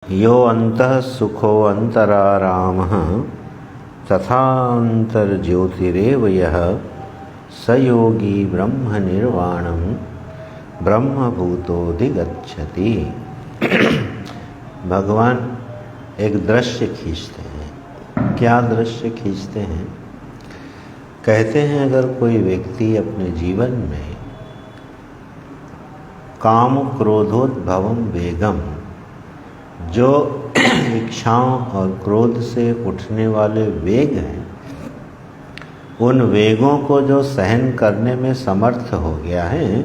यो अन्तः सुखो अन्तरारामः तथान्तर्ज्योतिरेव यः स योगी ब्रह्मनिर्वाणं ब्रह्मभूतोऽधिगच्छति। भगवान एक दृश्य खींचते हैं। क्या दृश्य खींचते हैं? कहते हैं अगर कोई व्यक्ति अपने जीवन में काम क्रोधोद्भवम वेगम, जो इच्छाओं और क्रोध से उठने वाले वेग हैं, उन वेगों को जो सहन करने में समर्थ हो गया है,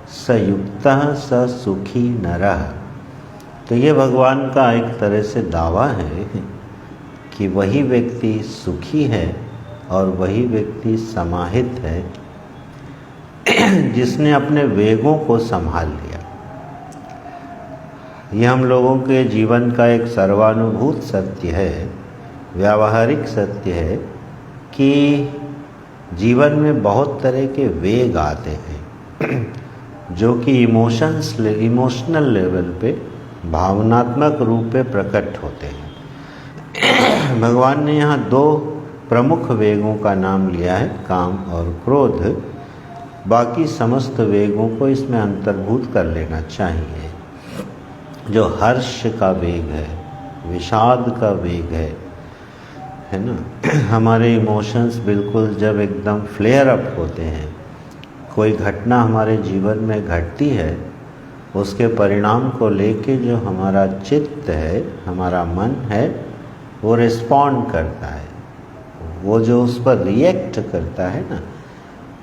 स युक्तः स सुखी नरः। तो ये भगवान का एक तरह से दावा है कि वही व्यक्ति सुखी है और वही व्यक्ति समाहित है जिसने अपने वेगों को संभाल लिया। यह हम लोगों के जीवन का एक सर्वानुभूत सत्य है, व्यावहारिक सत्य है कि जीवन में बहुत तरह के वेग आते हैं जो कि इमोशनल लेवल पे, भावनात्मक रूप पे प्रकट होते हैं। भगवान ने यहाँ दो प्रमुख वेगों का नाम लिया है, काम और क्रोध। बाकी समस्त वेगों को इसमें अंतर्भूत कर लेना चाहिए। जो हर्ष का वेग है, विषाद का वेग है ना। हमारे इमोशंस बिल्कुल जब एकदम फ्लेयर अप होते हैं, कोई घटना हमारे जीवन में घटती है, उसके परिणाम को लेके जो हमारा चित्त है, हमारा मन है, वो रिस्पॉन्ड करता है। वो जो उस पर रिएक्ट करता है ना,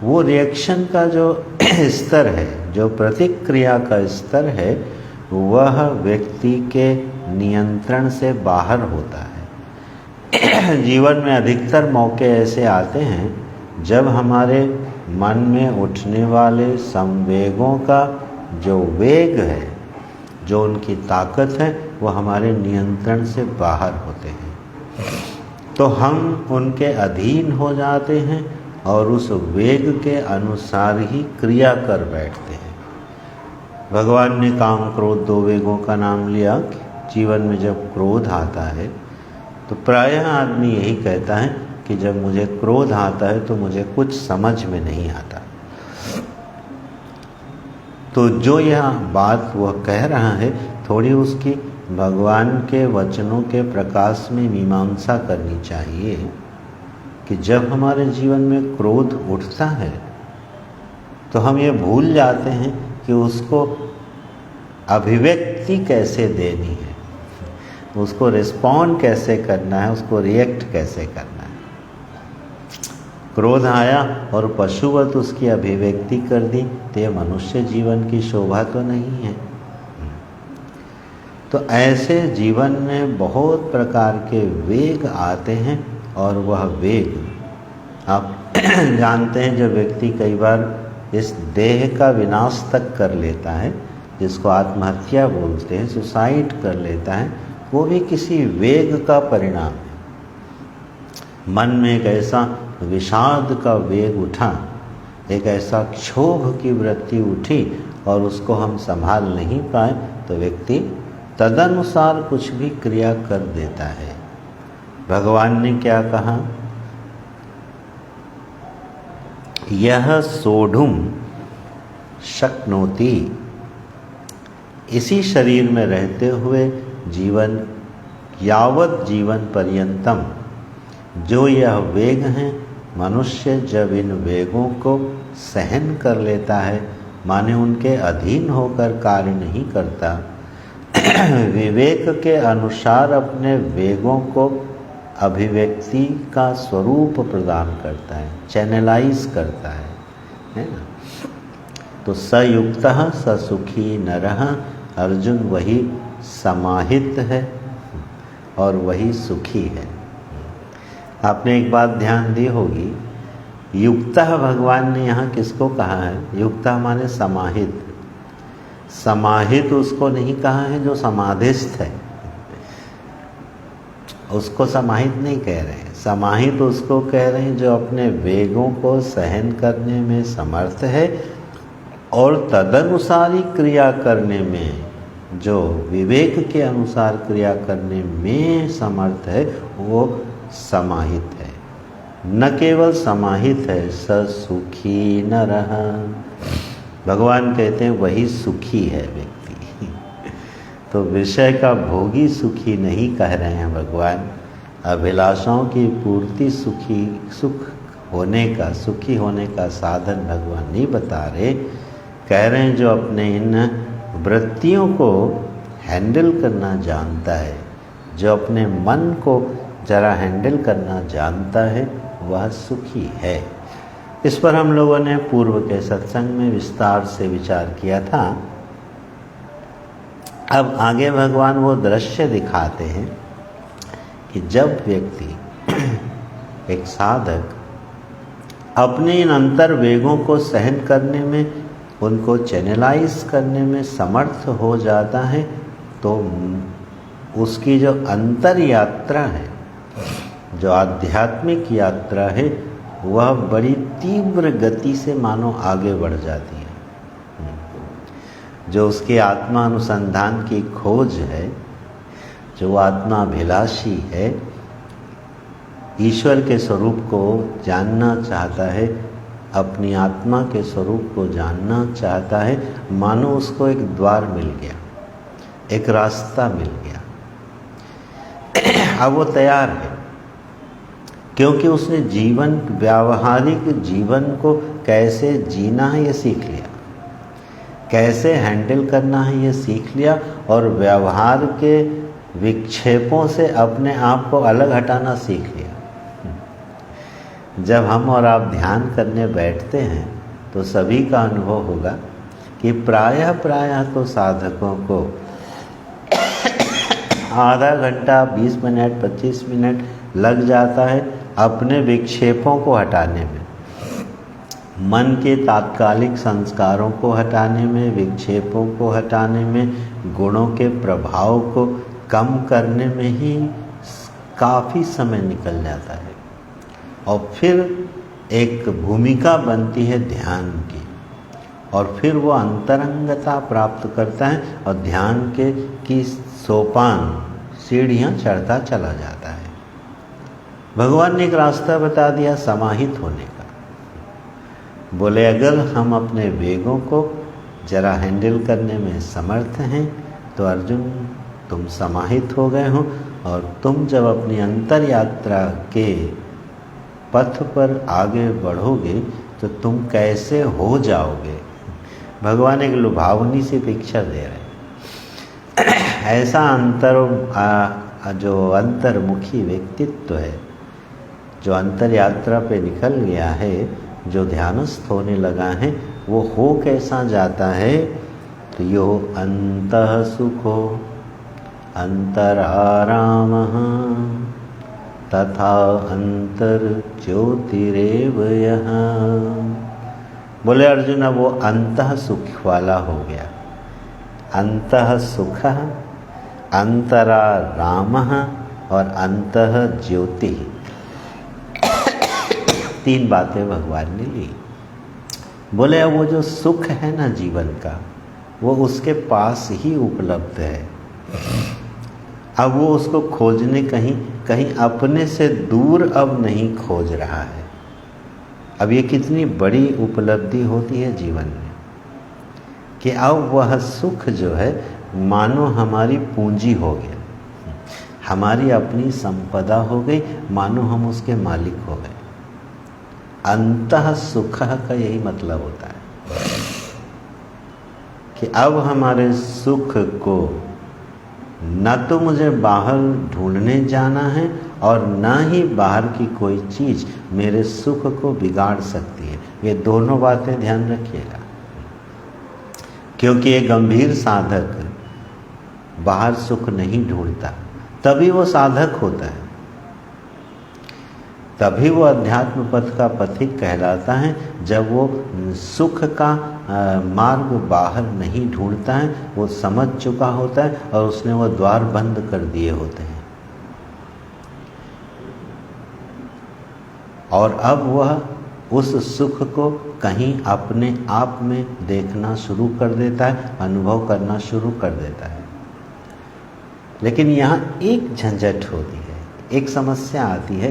वो रिएक्शन का जो स्तर है, जो प्रतिक्रिया का स्तर है, वह व्यक्ति के नियंत्रण से बाहर होता है। जीवन में अधिकतर मौके ऐसे आते हैं जब हमारे मन में उठने वाले संवेगों का जो वेग है, जो उनकी ताकत है, वो हमारे नियंत्रण से बाहर होते हैं। तो हम उनके अधीन हो जाते हैं और उस वेग के अनुसार ही क्रिया कर बैठते हैं। भगवान ने काम क्रोध दो वेगों का नाम लिया। जीवन में जब क्रोध आता है तो प्रायः आदमी यही कहता है कि जब मुझे क्रोध आता है तो मुझे कुछ समझ में नहीं आता। तो जो यह बात वह कह रहा है, थोड़ी उसकी भगवान के वचनों के प्रकाश में मीमांसा करनी चाहिए कि जब हमारे जीवन में क्रोध उठता है तो हम ये भूल जाते हैं कि उसको अभिव्यक्ति कैसे देनी है, उसको रिस्पॉन्ड कैसे करना है, उसको रिएक्ट कैसे करना है। क्रोध आया और पशुवत उसकी अभिव्यक्ति कर दी तो यह मनुष्य जीवन की शोभा तो नहीं है। तो ऐसे जीवन में बहुत प्रकार के वेग आते हैं और वह वेग आप जानते हैं, जो व्यक्ति कई बार इस देह का विनाश तक कर लेता है, जिसको आत्महत्या बोलते हैं, सुसाइड कर लेता है, वो भी किसी वेग का परिणाम है। मन में एक ऐसा विषाद का वेग उठा, एक ऐसा क्षोभ की वृत्ति उठी और उसको हम संभाल नहीं पाए तो व्यक्ति तदनुसार कुछ भी क्रिया कर देता है। भगवान ने क्या कहा? यह सोढ़ुम शक्नोति, इसी शरीर में रहते हुए जीवन यावत जीवन पर्यंतम जो यह वेग हैं, मनुष्य जब इन वेगों को सहन कर लेता है, माने उनके अधीन होकर कार्य नहीं करता, विवेक के अनुसार अपने वेगों को अभिव्यक्ति का स्वरूप प्रदान करता है, चैनलाइज करता है ना। तो सयुक्तः स सुखी नरः, अर्जुन वही समाहित है और वही सुखी है। आपने एक बात ध्यान दी होगी, युक्तः भगवान ने यहाँ किसको कहा है? युक्तः माने समाहित। समाहित उसको नहीं कहा है जो समाधिस्थ है, उसको समाहित नहीं कह रहे हैं। समाहित उसको कह रहे हैं जो अपने वेगों को सहन करने में समर्थ है और तदनुसारी क्रिया करने में जो विवेक के अनुसार क्रिया करने में समर्थ है वो समाहित है। न केवल समाहित है, स सुखी न रहा। भगवान कहते हैं वही सुखी है व्यक्ति। तो विषय का भोगी सुखी नहीं कह रहे हैं भगवान, अभिलाषाओं की पूर्ति सुख सुखी होने का साधन भगवान नहीं बता रहे। कह रहे हैं जो अपने इन वृत्तियों को हैंडल करना जानता है, जो अपने मन को जरा हैंडल करना जानता है, वह सुखी है। इस पर हम लोगों ने पूर्व के सत्संग में विस्तार से विचार किया था। अब आगे भगवान वो दृश्य दिखाते हैं कि जब व्यक्ति एक साधक अपने इन अंतर वेगों को सहन करने में, उनको चैनलाइज करने में समर्थ हो जाता है, तो उसकी जो अंतर यात्रा है, जो आध्यात्मिक यात्रा है, वह बड़ी तीव्र गति से मानो आगे बढ़ जाती है। जो उसकी आत्मा अनुसंधान की खोज है, जो आत्माभिलाषी है, ईश्वर के स्वरूप को जानना चाहता है, अपनी आत्मा के स्वरूप को जानना चाहता है, मानो उसको एक द्वार मिल गया, एक रास्ता मिल गया। अब वो तैयार है, क्योंकि उसने व्यावहारिक जीवन को कैसे जीना है ये सीख लिया, कैसे हैंडल करना है ये सीख लिया, और व्यवहार के विक्षेपों से अपने आप को अलग हटाना सीख लिया। जब हम और आप ध्यान करने बैठते हैं तो सभी का अनुभव होगा कि प्रायः तो साधकों को आधा घंटा, 20 मिनट, 25 मिनट लग जाता है अपने विक्षेपों को हटाने में, मन के तात्कालिक संस्कारों को हटाने में, विक्षेपों को हटाने में, गुणों के प्रभाव को कम करने में ही काफ़ी समय निकल जाता है। और फिर एक भूमिका बनती है ध्यान की, और फिर वो अंतरंगता प्राप्त करता है और ध्यान की सोपान सीढ़ियाँ चढ़ता चला जाता है। भगवान ने एक रास्ता बता दिया समाहित होने का। बोले अगर हम अपने वेगों को जरा हैंडल करने में समर्थ हैं तो अर्जुन तुम समाहित हो गए हो, और तुम जब अपनी अंतर यात्रा के पथ पर आगे बढ़ोगे तो तुम कैसे हो जाओगे। भगवान एक लुभावनी सी पिक्चर दे रहे हैं। ऐसा जो अंतर्मुखी व्यक्तित्व है, जो अंतर यात्रा पे निकल गया है, जो ध्यानस्थ होने लगा है, वो हो कैसा जाता है, तो यो अंतः सुखो अंतरारामः तथा अंतर ज्योतिरेव यः। बोले अर्जुन अब वो अंतः सुख वाला हो गया। अंतः सुख, अंतरारामः और अंतः ज्योति, 3 बातें भगवान ने ली। बोले अब वो जो सुख है ना जीवन का, वो उसके पास ही उपलब्ध है। अब वो उसको खोजने कहीं अपने से दूर अब नहीं खोज रहा है। अब ये कितनी बड़ी उपलब्धि होती है जीवन में कि अब वह सुख जो है मानो हमारी पूंजी हो गया, हमारी अपनी संपदा हो गई, मानो हम उसके मालिक हो गए। अंतः सुख का यही मतलब होता है कि अब हमारे सुख को न तो मुझे बाहर ढूंढने जाना है और न ही बाहर की कोई चीज़ मेरे सुख को बिगाड़ सकती है। ये दोनों बातें ध्यान रखिएगा, क्योंकि एक गंभीर साधक बाहर सुख नहीं ढूंढता, तभी वो साधक होता है, तभी वो अध्यात्म पथ का पथिक कहलाता है। जब वो सुख का मार्ग बाहर नहीं ढूंढता है, वो समझ चुका होता है और उसने वो द्वार बंद कर दिए होते हैं, और अब वह उस सुख को कहीं अपने आप में देखना शुरू कर देता है, अनुभव करना शुरू कर देता है। लेकिन यहाँ एक झंझट होती है, एक समस्या आती है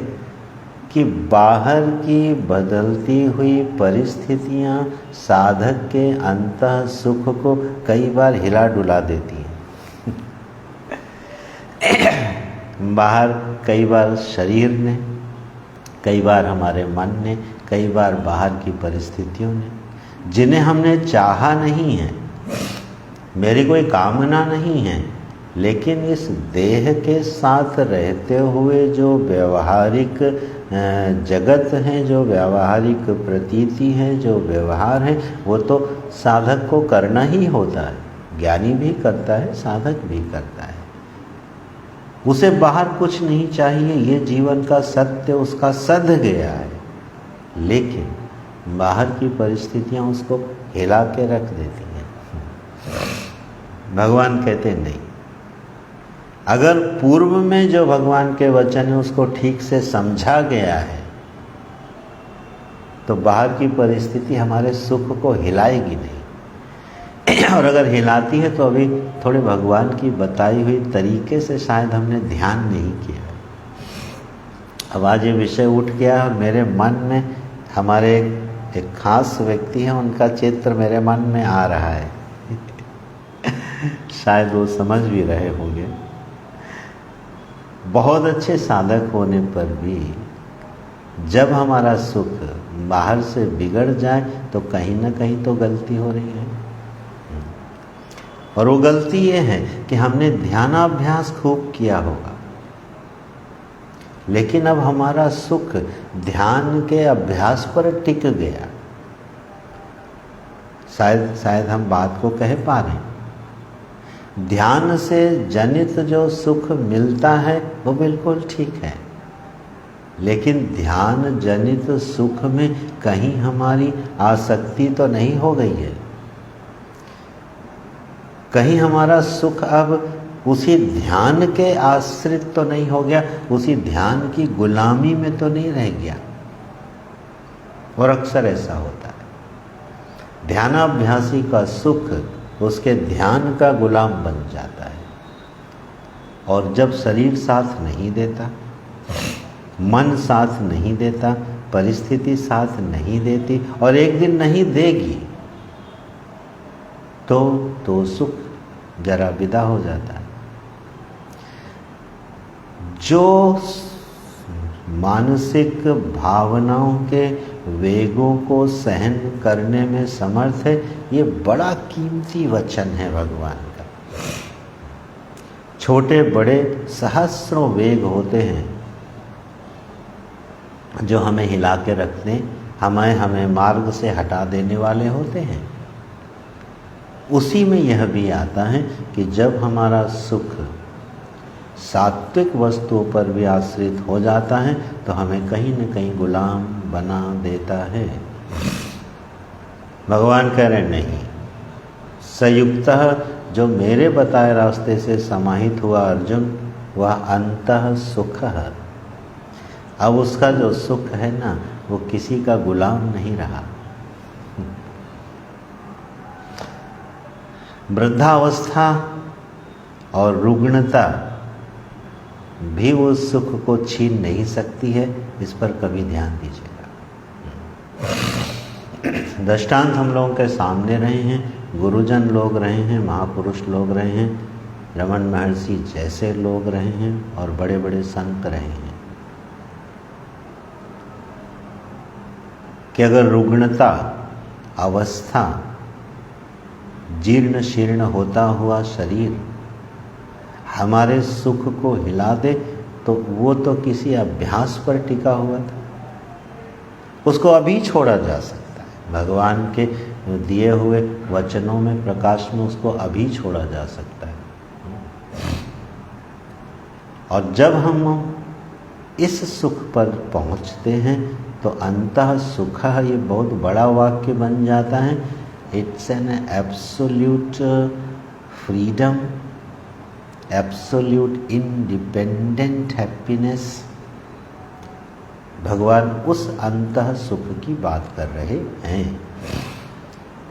कि बाहर की बदलती हुई परिस्थितियाँ साधक के अंतः सुख को कई बार हिला डुला देती हैं। बाहर कई बार शरीर ने, कई बार हमारे मन ने, कई बार बाहर की परिस्थितियों ने, जिन्हें हमने चाहा नहीं है, मेरी कोई कामना नहीं है, लेकिन इस देह के साथ रहते हुए जो व्यवहारिक जगत है, जो व्यावहारिक प्रतीति है, जो व्यवहार है, वो तो साधक को करना ही होता है। ज्ञानी भी करता है, साधक भी करता है। उसे बाहर कुछ नहीं चाहिए, ये जीवन का सत्य उसका सध गया है। लेकिन बाहर की परिस्थितियां उसको हिला के रख देती हैं। भगवान कहते नहीं, अगर पूर्व में जो भगवान के वचन है उसको ठीक से समझा गया है तो बाहर की परिस्थिति हमारे सुख को हिलाएगी नहीं। और अगर हिलाती है तो अभी थोड़े भगवान की बताई हुई तरीके से शायद हमने ध्यान नहीं किया। अब आज ये विषय उठ गया और मेरे मन में हमारे एक खास व्यक्ति हैं, उनका चित्र मेरे मन में आ रहा है। शायद वो समझ भी रहे होंगे। बहुत अच्छे साधक होने पर भी जब हमारा सुख बाहर से बिगड़ जाए तो कहीं ना कहीं तो गलती हो रही है। और वो गलती ये है कि हमने ध्यानाभ्यास खूब किया होगा, लेकिन अब हमारा सुख ध्यान के अभ्यास पर टिक गया। शायद हम बात को कह पा रहे हैं। ध्यान से जनित जो सुख मिलता है वो बिल्कुल ठीक है, लेकिन ध्यान जनित सुख में कहीं हमारी आसक्ति तो नहीं हो गई है। कहीं हमारा सुख अब उसी ध्यान के आश्रित तो नहीं हो गया, उसी ध्यान की गुलामी में तो नहीं रह गया। और अक्सर ऐसा होता है, ध्यानाभ्यासी का सुख उसके ध्यान का गुलाम बन जाता है। और जब शरीर साथ नहीं देता, मन साथ नहीं देता, परिस्थिति साथ नहीं देती और एक दिन नहीं देगी, तो सुख जरा विदा हो जाता है। जो मानसिक भावनाओं के वेगों को सहन करने में समर्थ है, ये बड़ा कीमती वचन है भगवान का। छोटे बड़े सहस्रों वेग होते हैं जो हमें हिला के रखने, हमें मार्ग से हटा देने वाले होते हैं। उसी में यह भी आता है कि जब हमारा सुख सात्विक वस्तुओं पर भी आश्रित हो जाता है तो हमें कहीं न कहीं गुलाम बना देता है। भगवान कह रहे नहीं, संयुक्तः जो मेरे बताए रास्ते से समाहित हुआ अर्जुन, वह अंतः सुख है। अब उसका जो सुख है ना, वो किसी का गुलाम नहीं रहा। वृद्धावस्था और रुग्णता भी उस सुख को छीन नहीं सकती है। इस पर कभी ध्यान दीजिएगा। दृष्टांत हम लोगों के सामने रहे हैं, गुरुजन लोग रहे हैं, महापुरुष लोग रहे हैं, रमन महर्षि जैसे लोग रहे हैं और बड़े बड़े संत रहे हैं कि अगर रुग्णता अवस्था, जीर्ण शीर्ण होता हुआ शरीर हमारे सुख को हिला दे तो वो तो किसी अभ्यास पर टिका हुआ था, उसको अभी छोड़ा जा सकता है। भगवान के दिए हुए वचनों में, प्रकाश में उसको अभी छोड़ा जा सकता है। और जब हम इस सुख पर पहुंचते हैं तो अंतः सुख, ये बहुत बड़ा वाक्य बन जाता है। It's an absolute freedom, absolute independent happiness, भगवान उस अंतः सुख की बात कर रहे हैं।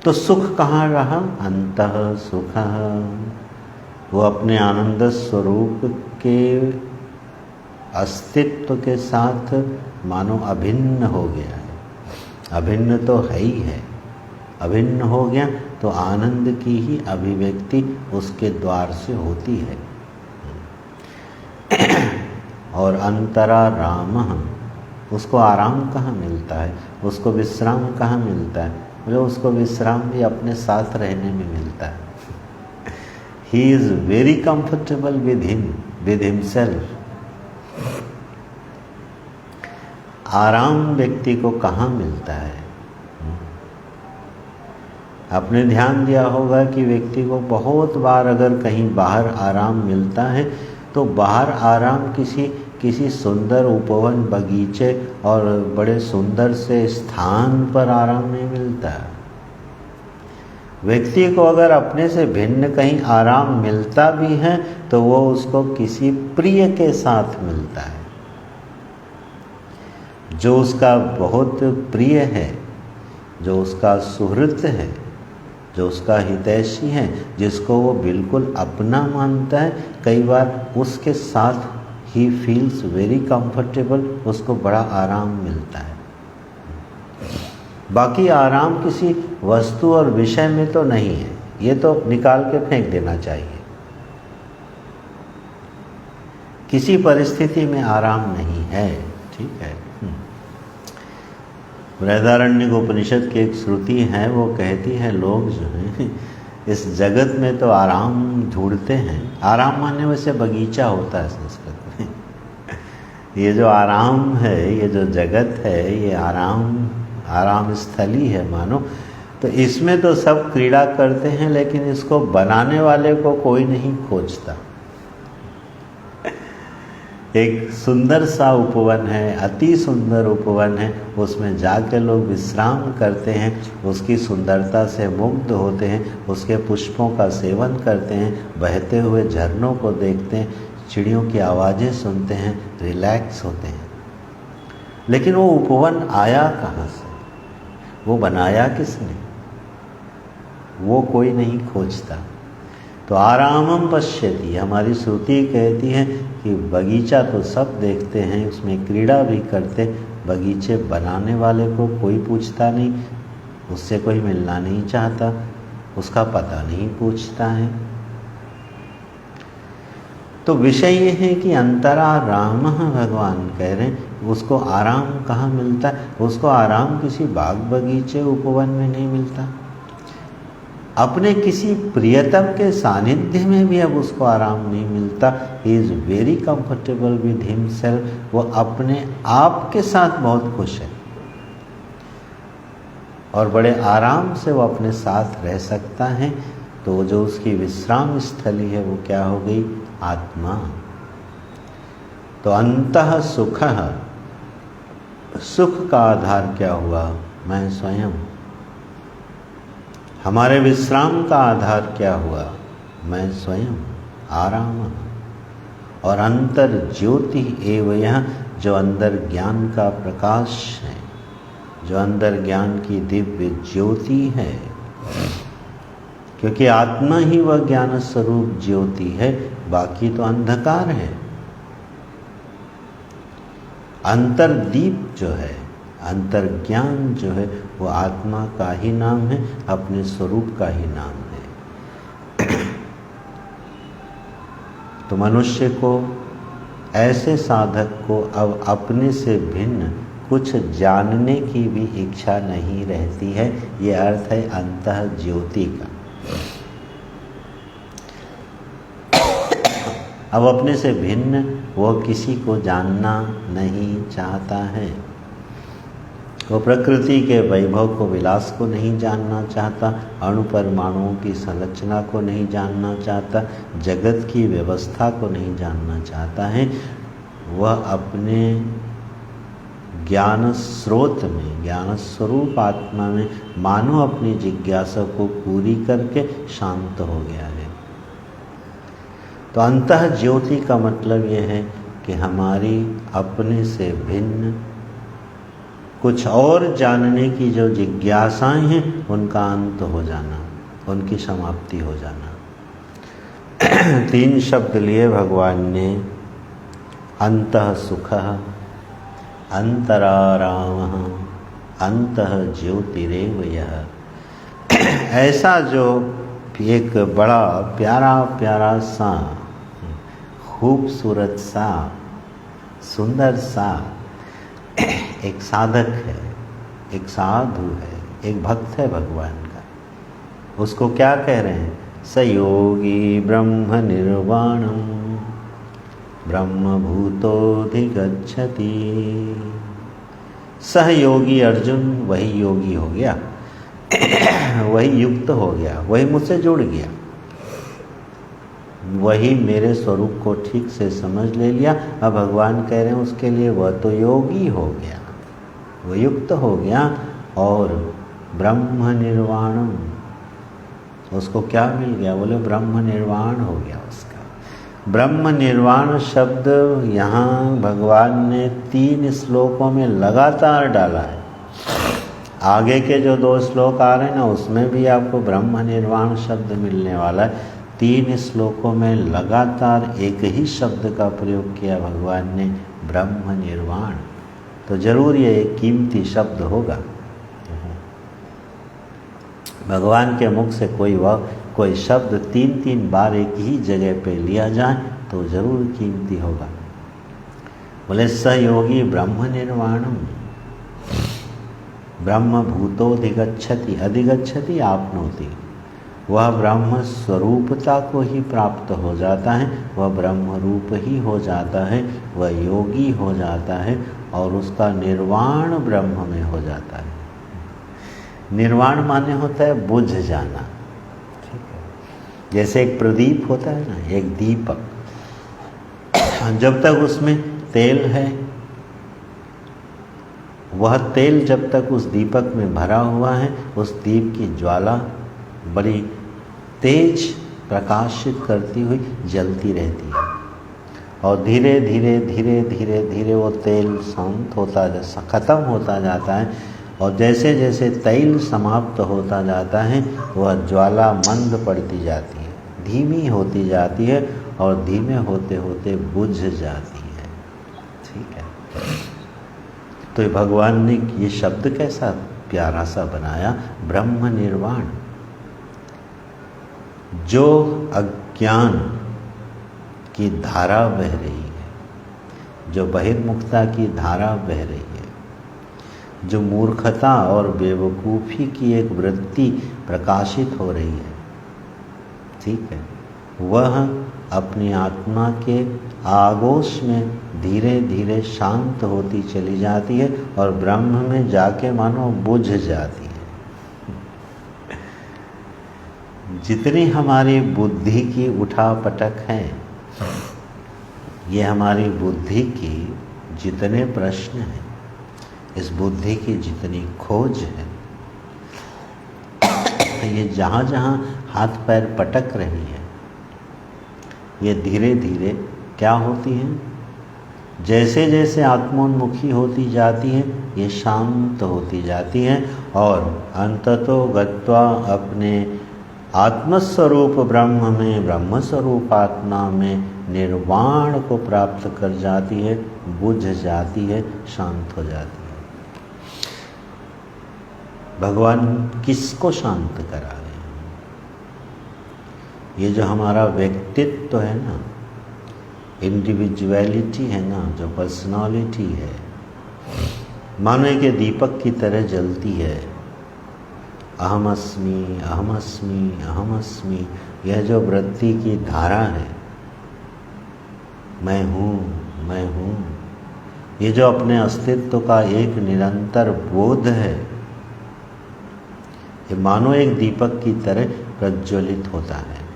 तो सुख कहाँ रहा? अंतः सुख, वो अपने आनंद स्वरूप के अस्तित्व के साथ मानो अभिन्न हो गया है। अभिन्न तो है ही है, अभिन्न हो गया तो आनंद की ही अभिव्यक्ति उसके द्वार से होती है। और अंतरा राम, उसको आराम कहाँ मिलता है, उसको विश्राम कहाँ मिलता है? बोले उसको विश्राम भी अपने साथ रहने में मिलता है। He is very comfortable with himself. आराम व्यक्ति को कहाँ मिलता है? आपने ध्यान दिया होगा कि व्यक्ति को बहुत बार अगर कहीं बाहर आराम मिलता है तो बाहर आराम किसी सुंदर उपवन, बगीचे और बड़े सुंदर से स्थान पर आराम नहीं मिलता। व्यक्ति को अगर अपने से भिन्न कहीं आराम मिलता भी है तो वो उसको किसी प्रिय के साथ मिलता है, जो उसका बहुत प्रिय है, जो उसका सुहृद है, जो उसका हितैषी है, जिसको वो बिल्कुल अपना मानता है। कई बार उसके साथ ही फील्स वेरी कंफर्टेबल, उसको बड़ा आराम मिलता है। बाकी आराम किसी वस्तु और विषय में तो नहीं है, ये तो निकाल के फेंक देना चाहिए। किसी परिस्थिति में आराम नहीं है, ठीक है। बृहदारण्यक उपनिषद की एक श्रुति है, वो कहती है लोग जो हैं इस जगत में तो आराम ढूंढते हैं। आराम माने वैसे बगीचा होता है संस्कृत में। ये जो आराम है, ये जो जगत है, ये आराम स्थली है मानो। तो इसमें तो सब क्रीड़ा करते हैं, लेकिन इसको बनाने वाले को कोई नहीं खोजता। एक सुंदर सा उपवन है, अति सुंदर उपवन है, उसमें जाके लोग विश्राम करते हैं, उसकी सुंदरता से मुग्ध होते हैं, उसके पुष्पों का सेवन करते हैं, बहते हुए झरनों को देखते हैं, चिड़ियों की आवाज़ें सुनते हैं, रिलैक्स होते हैं। लेकिन वो उपवन आया कहाँ से, वो बनाया किसने, वो कोई नहीं खोजता। तो आरामम पश्यति, हमारी श्रुति कहती है कि बगीचा तो सब देखते हैं, उसमें क्रीड़ा भी करते, बगीचे बनाने वाले को कोई पूछता नहीं, उससे कोई मिलना नहीं चाहता, उसका पता नहीं पूछता है। तो विषय ये है कि अंतरा राम, भगवान कह रहे हैं, उसको आराम कहाँ मिलता है? उसको आराम किसी बाग बगीचे उपवन में नहीं मिलता। अपने किसी प्रियतम के सानिध्य में भी अब उसको आराम नहीं मिलता। He is very comfortable with himself, वो अपने आप के साथ बहुत खुश है और बड़े आराम से वो अपने साथ रह सकता है। तो जो उसकी विश्राम स्थली है वो क्या हो गई? आत्मा। तो अंतः सुख, सुख का आधार क्या हुआ? मैं स्वयं। हमारे विश्राम का आधार क्या हुआ? मैं स्वयं, आराम। और अंतर ज्योति एवं यह, जो अंदर ज्ञान का प्रकाश है, जो अंदर ज्ञान की दिव्य ज्योति है, क्योंकि आत्मा ही वह ज्ञान स्वरूप ज्योति है, बाकी तो अंधकार है। अंतर्दीप जो है, अंतर्ज्ञान जो है, वो आत्मा का ही नाम है, अपने स्वरूप का ही नाम है। तो मनुष्य को, ऐसे साधक को अब अपने से भिन्न कुछ जानने की भी इच्छा नहीं रहती है। ये अर्थ है अंतः ज्योति का। अब अपने से भिन्न वो किसी को जानना नहीं चाहता है। वो प्रकृति के वैभव को, विलास को नहीं जानना चाहता, अणु परमाणुओं की संरचना को नहीं जानना चाहता, जगत की व्यवस्था को नहीं जानना चाहता है। वह अपने ज्ञान स्रोत में, ज्ञान स्वरूप आत्मा में मानो अपनी जिज्ञासा को पूरी करके शांत हो गया है। तो अंतः ज्योति का मतलब यह है कि हमारी अपने से भिन्न कुछ और जानने की जो जिज्ञासाएं हैं उनका अंत हो जाना, उनकी समाप्ति हो जाना। 3 शब्द लिए भगवान ने, अंतः सुखः, अंतरारामः, अंतः ज्योतिरेव यः। ऐसा जो एक बड़ा प्यारा प्यारा सा, खूबसूरत सा, सुंदर सा एक साधक है, एक साधु है, एक भक्त है भगवान का, उसको क्या कह रहे हैं? स योगी ब्रह्म निर्वाणम ब्रह्मभूतोऽधिगच्छति। सहयोगी अर्जुन वही योगी हो गया, वही युक्त हो गया, वही मुझसे जुड़ गया, वही मेरे स्वरूप को ठीक से समझ ले लिया। अब भगवान कह रहे हैं उसके लिए वह तो योगी हो गया, वह युक्त हो गया। और ब्रह्म निर्वाणम, उसको क्या मिल गया? बोले ब्रह्म निर्वाण हो गया उसका। ब्रह्म निर्वाण शब्द यहाँ भगवान ने 3 श्लोकों में लगातार डाला है। आगे के जो 2 श्लोक आ रहे हैं ना, उसमें भी आपको ब्रह्म निर्वाण शब्द मिलने वाला है। 3 श्लोकों में लगातार एक ही शब्द का प्रयोग किया भगवान ने, ब्रह्म निर्वाण। तो जरूर ये एक कीमती शब्द होगा। भगवान के मुख से कोई शब्द 3-3 बार एक ही जगह पे लिया जाए तो जरूर कीमती होगा। बोले सहयोगी ब्रह्म निर्वाणम ब्रह्म भूतोऽधिगच्छति, अधिगच्छति आपनोति, वह ब्रह्म स्वरूपता को ही प्राप्त हो जाता है, वह ब्रह्म रूप ही हो जाता है, वह योगी हो जाता है और उसका निर्वाण ब्रह्म में हो जाता है। निर्वाण माने होता है बुझ जाना, ठीक है। जैसे एक प्रदीप होता है ना, एक दीपक, जब तक उसमें तेल है, वह तेल जब तक उस दीपक में भरा हुआ है, उस दीप की ज्वाला बड़ी तेज प्रकाशित करती हुई जलती रहती है। और धीरे धीरे धीरे धीरे धीरे वो तेल शांत होता खत्म होता जाता है। और जैसे जैसे तेल समाप्त होता जाता है, वह ज्वाला मंद पड़ती जाती है, धीमी होती जाती है और धीमे होते होते बुझ जाती है, ठीक है। तो भगवान ने ये शब्द कैसा प्यारा सा बनाया, ब्रह्म निर्वाण। जो अज्ञान की धारा बह रही है, जो बहिर्मुखता की धारा बह रही है, जो मूर्खता और बेवकूफ़ी की एक वृत्ति प्रकाशित हो रही है, ठीक है, वह अपनी आत्मा के आगोश में धीरे धीरे शांत होती चली जाती है और ब्रह्म में जाके मानो बुझ जाती है। जितनी हमारी बुद्धि की उठापटक है, ये हमारी बुद्धि की जितने प्रश्न हैं, इस बुद्धि की जितनी खोज है, ये जहाँ जहाँ हाथ पैर पटक रही है, ये धीरे धीरे क्या होती हैं? जैसे जैसे आत्मोन्मुखी होती जाती है, ये शांत होती जाती हैं और अंततो गत्वा अपने आत्मस्वरूप ब्रह्म में, ब्रह्मस्वरूप आत्मा में निर्वाण को प्राप्त कर जाती है, बुझ जाती है, शांत हो जाती है। भगवान किसको शांत करा रहे हैं? ये जो हमारा व्यक्तित्व है ना, इंडिविजुअलिटी है ना, जो पर्सनालिटी है, मानो कि दीपक की तरह जलती है। अहम अस्मि, अहम अस्मि, अहम अस्मि, यह जो वृत्ति की धारा है, मैं हूँ, मैं हूँ, ये जो अपने अस्तित्व का एक निरंतर बोध है, ये मानो एक दीपक की तरह प्रज्वलित होता है।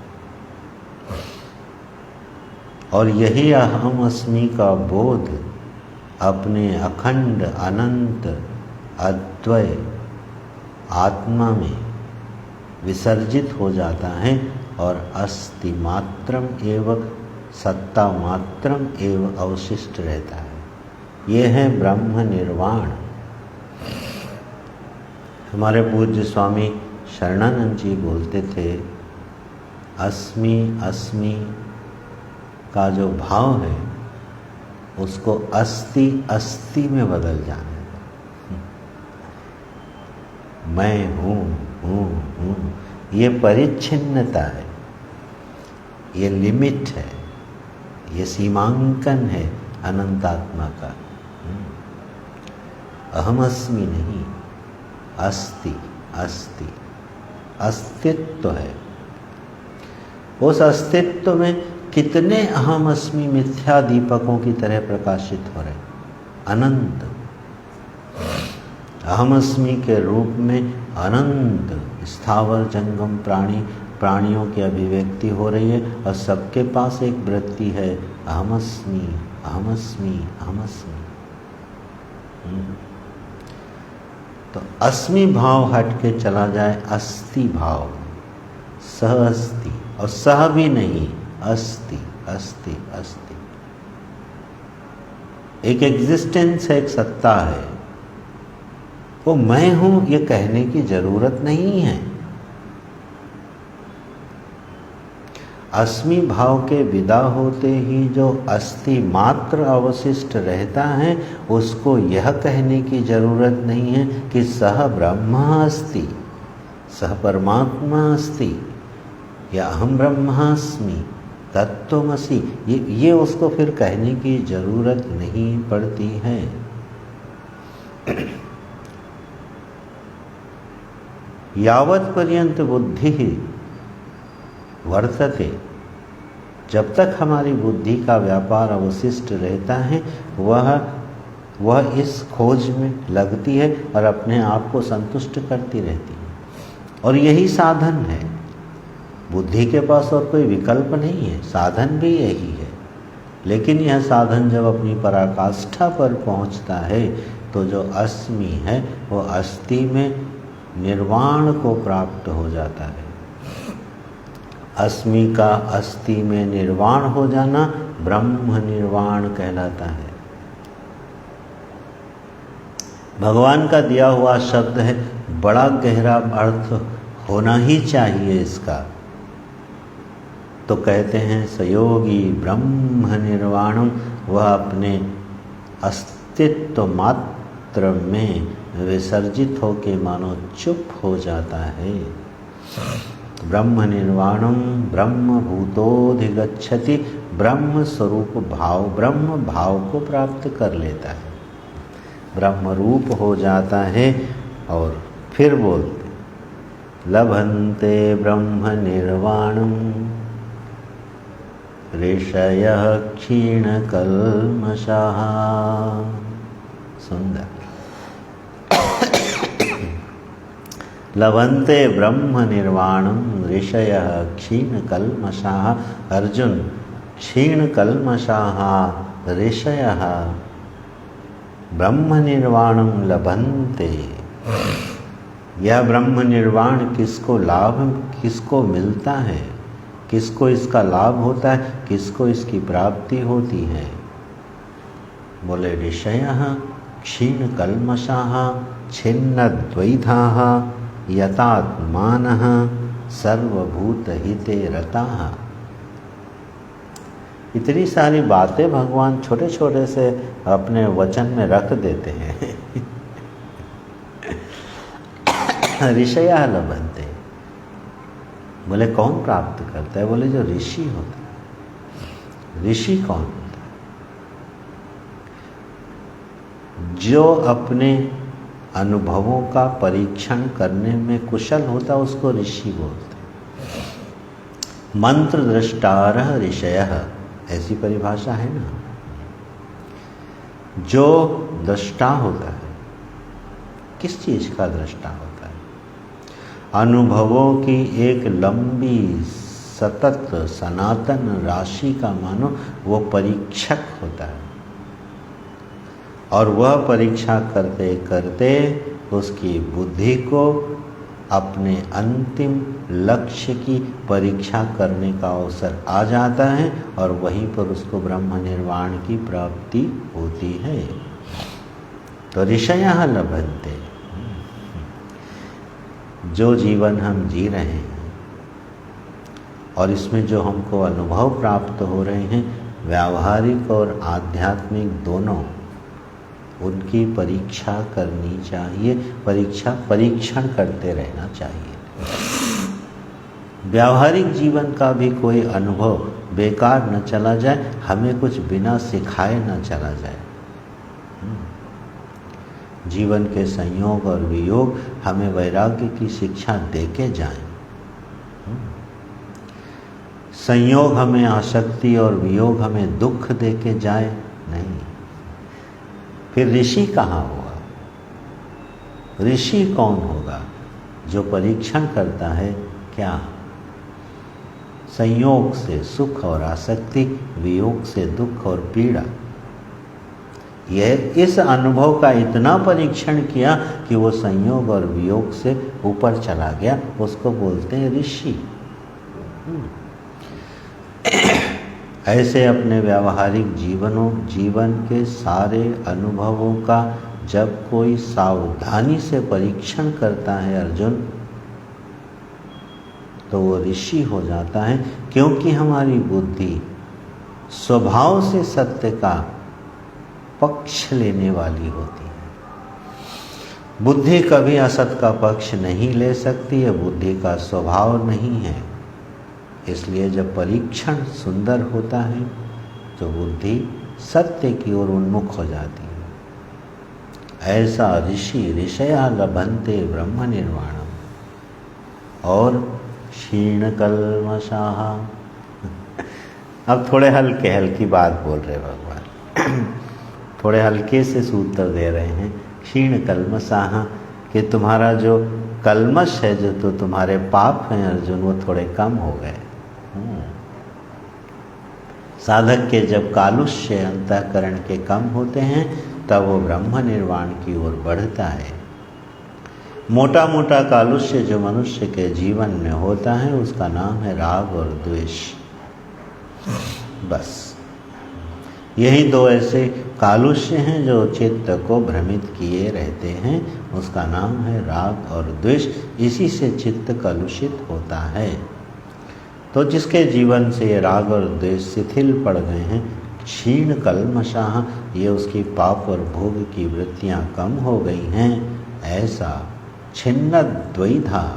और यही अहम अस्मि का बोध अपने अखंड अनंत अद्वय आत्मा में विसर्जित हो जाता है और अस्ति मात्रम एवं सत्ता मात्रम एवं अवशिष्ट रहता है। ये है ब्रह्म निर्वाण। हमारे पूज्य स्वामी शरणानंद जी बोलते थे, अस्मि अस्मि का जो भाव है उसको अस्ति अस्ति में बदल जाने दो। मैं हूँ, ये परिच्छिन्नता है, ये लिमिट है, ये सीमांकन है अनंतात्मा का। अहमस्मि नहीं, अस्ति अस्ति, अस्तित्व है। उस अस्तित्व में कितने अहम अस्मि मिथ्या दीपकों की तरह प्रकाशित हो रहे, अनंत। अहम अस्मि के रूप में अनंत स्थावर जंगम प्राणियों की अभिव्यक्ति हो रही है, और सबके पास एक वृत्ति है, अहम अस्मि अहम अस्मि अहम अस्मि। तो अस्मि भाव हट के चला जाए अस्ति भाव, सह अस्ति, और सह भी नहीं, अस्ति अस्ति अस्ति। एक एग्जिस्टेंस है, एक सत्ता है। वो मैं हूं ये कहने की जरूरत नहीं है। अस्मि भाव के विदा होते ही जो अस्ति मात्र अवशिष्ट रहता है, उसको यह कहने की जरूरत नहीं है कि सह ब्रह्म अस्ति, सह परमात्मा अस्ति, या अहम ब्रह्मास्मि, तत्त्वमसि। ये उसको फिर कहने की जरूरत नहीं पड़ती है। यावत् पर्यंत बुद्धि वर्तते, जब तक हमारी बुद्धि का व्यापार अवशिष्ट रहता है, वह इस खोज में लगती है और अपने आप को संतुष्ट करती रहती है। और यही साधन है। बुद्धि के पास और कोई विकल्प नहीं है, साधन भी यही है। लेकिन यह साधन जब अपनी पराकाष्ठा पर पहुंचता है, तो जो अस्मि है वो अस्ति में निर्वाण को प्राप्त हो जाता है। अस्मि का अस्ति में निर्वाण हो जाना ब्रह्म निर्वाण कहलाता है। भगवान का दिया हुआ शब्द है, बड़ा गहरा अर्थ होना ही चाहिए इसका। तो कहते हैं सयोगी ब्रह्म निर्वाणम, वह अपने अस्तित्व मात्र में विसर्जित होके मानो चुप हो जाता है। ब्रह्म निर्वाणम ब्रह्म भूतोधिगच्छति, ब्रह्म स्वरूप भाव, ब्रह्म भाव को प्राप्त कर लेता है, ब्रह्म रूप हो जाता है। और फिर बोलते लभन्ते ब्रह्म निर्वाणम ऋषयः क्षीणकल्मषाः। सुंदर। लभन्ते ब्रह्म निर्वाणम ऋषयः क्षीणकल्मषाः। अर्जुन, क्षीणकल्मषाः ऋषयः ब्रह्म निर्वाणम लभन्ते। यह ब्रह्म निर्वाण किसको मिलता है, किसको इसका लाभ होता है, किसको इसकी प्राप्ति होती है? बोले ऋषयः क्षीणकल्मषाः छिन्नद्वैधाः यतात्मानः सर्वभूतहिते रताः। इतनी सारी बातें भगवान छोटे छोटे से अपने वचन में रख देते हैं। ऋषयः लभन्ते, बोले कौन प्राप्त करता है? बोले जो ऋषि होता है। ऋषि कौन होता है? जो अपने अनुभवों का परीक्षण करने में कुशल होता, उसको ऋषि बोलते हैं। मंत्र दृष्टारः ऋषयः, ऐसी परिभाषा है ना। जो दृष्टा होता है, किस चीज का दृष्टा होता है? अनुभवों की एक लंबी सतत सनातन राशि का मानो वो परीक्षक होता है। और वह परीक्षा करते करते उसकी बुद्धि को अपने अंतिम लक्ष्य की परीक्षा करने का अवसर आ जाता है, और वहीं पर उसको ब्रह्म निर्वाण की प्राप्ति होती है। तो ऋषयः लभन्ते। जो जीवन हम जी रहे हैं और इसमें जो हमको अनुभव प्राप्त हो रहे हैं, व्यावहारिक और आध्यात्मिक दोनों, उनकी परीक्षा करनी चाहिए, परीक्षण करते रहना चाहिए। व्यावहारिक जीवन का भी कोई अनुभव बेकार न चला जाए, हमें कुछ बिना सिखाए न चला जाए। जीवन के संयोग और वियोग हमें वैराग्य की शिक्षा देके जाएं। संयोग हमें आसक्ति और वियोग हमें दुख देके जाए नहीं। फिर ऋषि कहाँ हुआ? ऋषि कौन होगा? जो परीक्षण करता है क्या? संयोग से सुख और आसक्ति, वियोग से दुख और पीड़ा। यह इस अनुभव का इतना परीक्षण किया कि वो संयोग और वियोग से ऊपर चला गया, उसको बोलते हैं ऋषि। ऐसे अपने व्यावहारिक जीवन के सारे अनुभवों का जब कोई सावधानी से परीक्षण करता है अर्जुन, तो वो ऋषि हो जाता है, क्योंकि हमारी बुद्धि स्वभाव से सत्य का पक्ष लेने वाली होती है। बुद्धि कभी असत का पक्ष नहीं ले सकती है, बुद्धि का स्वभाव नहीं है। इसलिए जब परीक्षण सुंदर होता है तो बुद्धि सत्य की ओर उन्मुख हो जाती है। ऐसा ऋषि ऋषया लभन्ते ब्रह्म निर्वाणम और क्षीण कल्मषाः। अब थोड़े हल्की बात बोल रहे भगवान, थोड़े हल्के से सूत्र दे रहे हैं। क्षीण कल्मषाः कि तुम्हारा जो कल्मश है, जो तो तुम्हारे पाप हैं अर्जुन, वो थोड़े कम हो गए। साधक के जब कालुष्य अंतःकरण के कम होते हैं, तब वो ब्रह्म निर्वाण की ओर बढ़ता है। मोटा मोटा कालुष्य जो मनुष्य के जीवन में होता है, उसका नाम है राग और द्वेष। बस यही दो ऐसे कालुष्य हैं जो चित्त को भ्रमित किए रहते हैं, उसका नाम है राग और द्वेष। इसी से चित्त कलुषित होता है। तो जिसके जीवन से ये राग और द्वेष शिथिल पड़ गए हैं, क्षीण कल्मषाः, ये उसकी पाप और भोग की वृत्तियां कम हो गई हैं, ऐसा छिन्न द्वैधाः।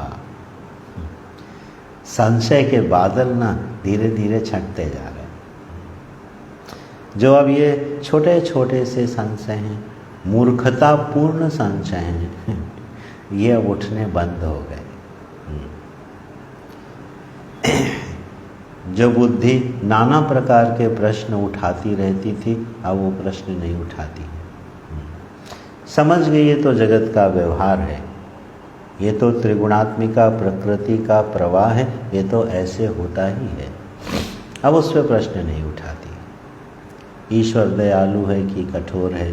संशय के बादल ना धीरे धीरे छंटते जा रहे हैं। जो अब ये छोटे छोटे से संशय हैं, मूर्खतापूर्ण संशय हैं, ये अब उठने बंद हो गए। जो बुद्धि नाना प्रकार के प्रश्न उठाती रहती थी, अब वो प्रश्न नहीं उठाती। समझ गई ये तो जगत का व्यवहार है, ये तो त्रिगुणात्मिका प्रकृति का प्रवाह है, ये तो ऐसे होता ही है। अब उस पर प्रश्न नहीं उठाती। ईश्वर दयालु है कि कठोर है,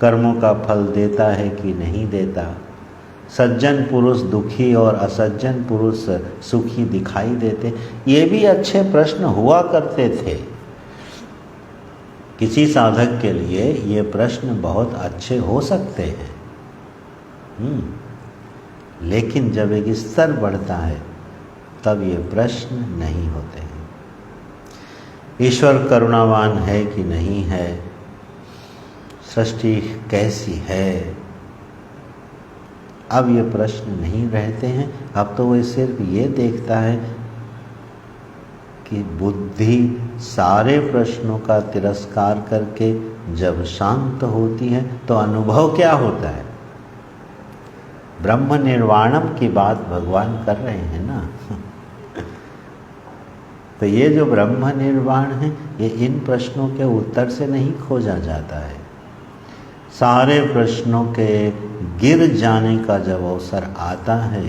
कर्मों का फल देता है कि नहीं देता, सज्जन पुरुष दुखी और असज्जन पुरुष सुखी दिखाई देते, ये भी अच्छे प्रश्न हुआ करते थे। किसी साधक के लिए ये प्रश्न बहुत अच्छे हो सकते हैं, लेकिन जब एक स्तर बढ़ता है तब ये प्रश्न नहीं होते हैं। ईश्वर करुणावान है कि नहीं है, सृष्टि कैसी है, अब ये प्रश्न नहीं रहते हैं। अब तो वो सिर्फ ये देखता है कि बुद्धि सारे प्रश्नों का तिरस्कार करके जब शांत होती है तो अनुभव क्या होता है। ब्रह्म निर्वाणम की बात भगवान कर रहे हैं ना। तो ये जो ब्रह्म निर्वाण है, ये इन प्रश्नों के उत्तर से नहीं खोजा जाता है। सारे प्रश्नों के गिर जाने का जब अवसर आता है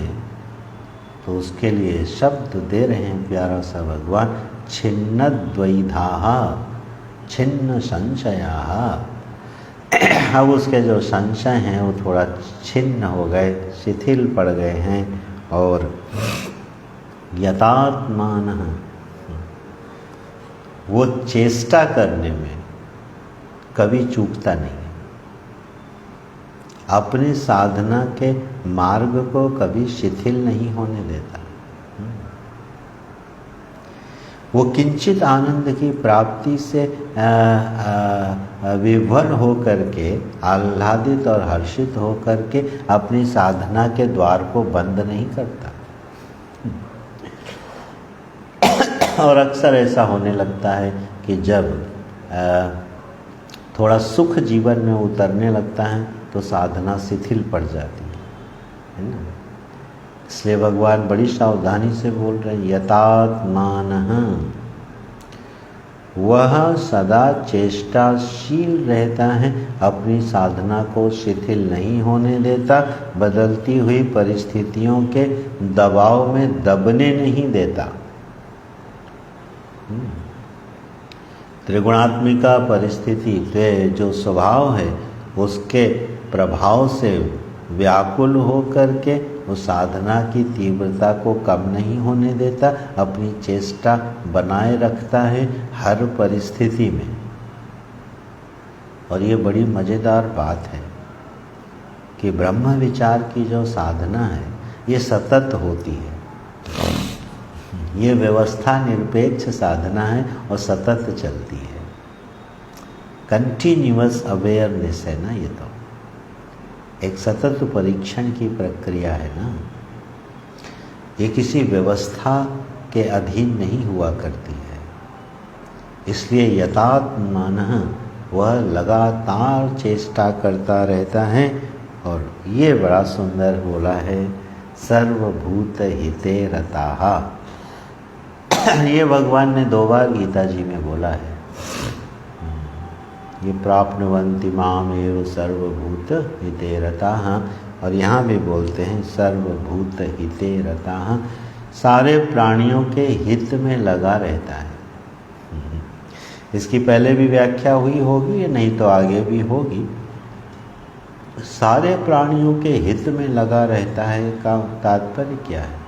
तो उसके लिए शब्द दे रहे हैं प्यारा सा भगवान, छिन्न द्वैधाः छिन्न संशयाः। अब उसके जो संशय हैं वो थोड़ा छिन्न हो गए, शिथिल पड़ गए हैं, और यतात्मानः, वो चेष्टा करने में कभी चूकता नहीं। अपनी साधना के मार्ग को कभी शिथिल नहीं होने देता। वो किंचित आनंद की प्राप्ति से विभोर होकर के, आह्लादित और हर्षित होकर के अपनी साधना के द्वार को बंद नहीं करता। और अक्सर ऐसा होने लगता है कि जब थोड़ा सुख जीवन में उतरने लगता है तो साधना शिथिल पड़ जाती है ना। इसलिए भगवान बड़ी सावधानी से बोल रहे हैं, यतात्मानः, वह सदा चेष्टाशील रहता है, अपनी साधना को शिथिल नहीं होने देता, बदलती हुई परिस्थितियों के दबाव में दबने नहीं देता। त्रिगुणात्मिका परिस्थिति जो स्वभाव है उसके प्रभाव से व्याकुल हो करके वो साधना की तीव्रता को कम नहीं होने देता, अपनी चेष्टा बनाए रखता है हर परिस्थिति में। और ये बड़ी मज़ेदार बात है कि ब्रह्म विचार की जो साधना है ये सतत होती है। ये व्यवस्था निरपेक्ष साधना है और सतत चलती है। कंटिन्यूअस अवेयरनेस है ना, ये तो एक सतत परीक्षण की प्रक्रिया है ना। ये किसी व्यवस्था के अधीन नहीं हुआ करती है। इसलिए यतात्मानः, वह लगातार चेष्टा करता रहता है। और ये बड़ा सुंदर बोला है, सर्वभूत हिते रताः। ये भगवान ने 2 बार गीता जी में बोला है। ये प्राप्नुवन्ति मामेव सर्वभूत हिते रताः, और यहाँ भी बोलते हैं सर्वभूत हिते रताः, सारे प्राणियों के हित में लगा रहता है। इसकी पहले भी व्याख्या हुई होगी, नहीं तो आगे भी होगी। सारे प्राणियों के हित में लगा रहता है का तात्पर्य क्या है?